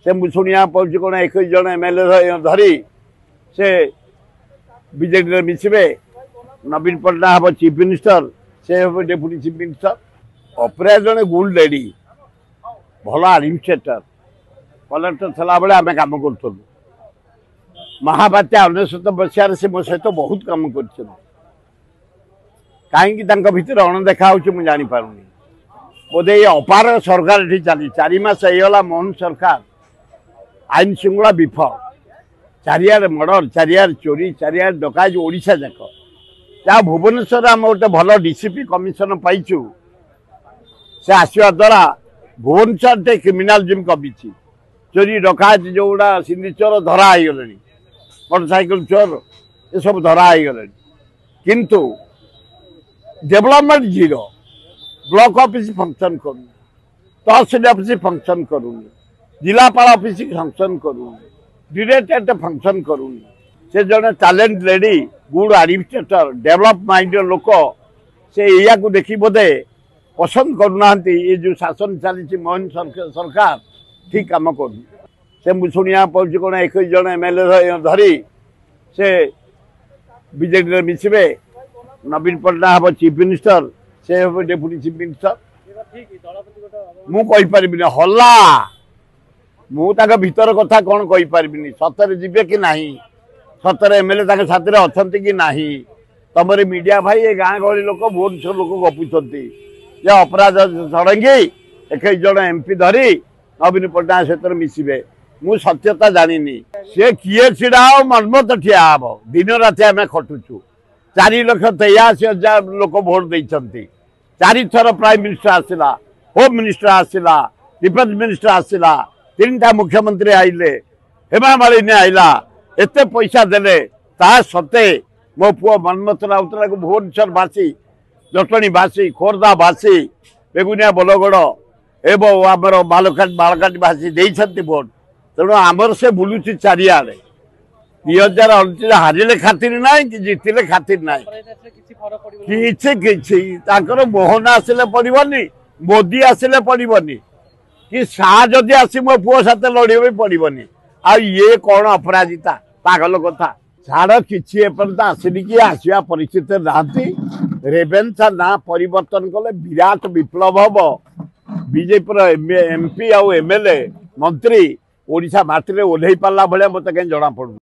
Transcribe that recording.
से शुणा पाँच कौन 21 जन एमएलए धरी से बीजेडी मिसबे नवीन पट्टनायक हम चीफ मिनिस्टर से हम डेप्यूटी चीफ मिनिस्टर अपरा जड़े गुड लेडी भल आडमिनिस्ट्रेटर कलेक्टर थला बेले आम कम करूँ महाबात्या 19 मसीह से मो सहित बहुत कम कर कहीं भर अणदेखा जापर बोधे ये अपार सरकार ये चली 4 मास होगा मोहन सरकार आईन श्रृंखला विफल चारियार मर्डर चारियार चोरी चारियार डकायत ओडिशा जाक जहाँ भुवनेश्वर आम गोटे भल डीसीपी कमिशन पाइचु से आसवा द्वारा भुवनेश्वर क्रिमिनालिज्म कमी चोरी डकायत जो गुड़ा सिंधी चोर धरा गले मोटरसाइकिल चोर ये सब धरा गले किंतु development zero block office function करूँ तहसील ऑफिस फंक्शन करूँ जिलापाल ऑफिस फंक्शन करूँ डायरेक्टरेट फंक्शन करूँ से जड़े talent lady good administrator develop mind लोक से या देखी बोधे पसंद करूना ये जो शासन चली मोहन सरकार ठीक कम कर शुणा पाँच कौन 21 जन एमएलए धरी से बीजेडी मिसबे नवीन पट्टनायक हम चीफ मिनिस्टर से हम डेप्यूटी चीफ मिनिस्टर मुझे हल्ला मुझे भीतर कथा कौन कहीपरि सतरे जीवे कि ना सतरे एमएलए साथी अच्छा कि ना तुम मीडिया भाई ये गाँ गहली लोक भुवनेश्वर लोक गपुंट जे अपराध षडंगी 21 जन एमपी धरी नवीन पट्टनायक सहित मिसबे मु सत्यता जानी सी किए छिड़ा मनमत ठिया हम दिन राति आम खटुचु 4,83,000 लोक भोट देते 4 थर प्राइम मिनिस्टर आसला होम मिनिस्टर आसला डिफेन्स मिनिस्टर आसला 3टा मुख्यमंत्री आइले हेमा मालिनी आइला एते पैसा देले ता सत्ते मो पुओ मनमथ राउतरा को भुवनेश्वर बासी जटणी बासी खोर्धा बासी बेगुनिया बलगड़ एवं आमर बालकाटी बासी देइछंती भोट तेणु आमर से बुलुची चारिआडे 2029 हारिले खातिर ना कि जितिले खातिर ना कि मोहन आसिले पड़ोनी मोदी आसिले पड़ोनी कि शाह जदि आसी मो पुओ साथ लड़े पड़ोनी आ ये कौन अपराजिता पागल कथा छाड़ कि आसनी कि आसवा परिस्थिति ना रेवेन्सा ना परिवर्तन कले विराट विप्लव हम बीजेपी एमपी आउ एमएलए मंत्री ओडिशा माटी में ओह्लई पारा भाया मत कहीं जना पड़ू।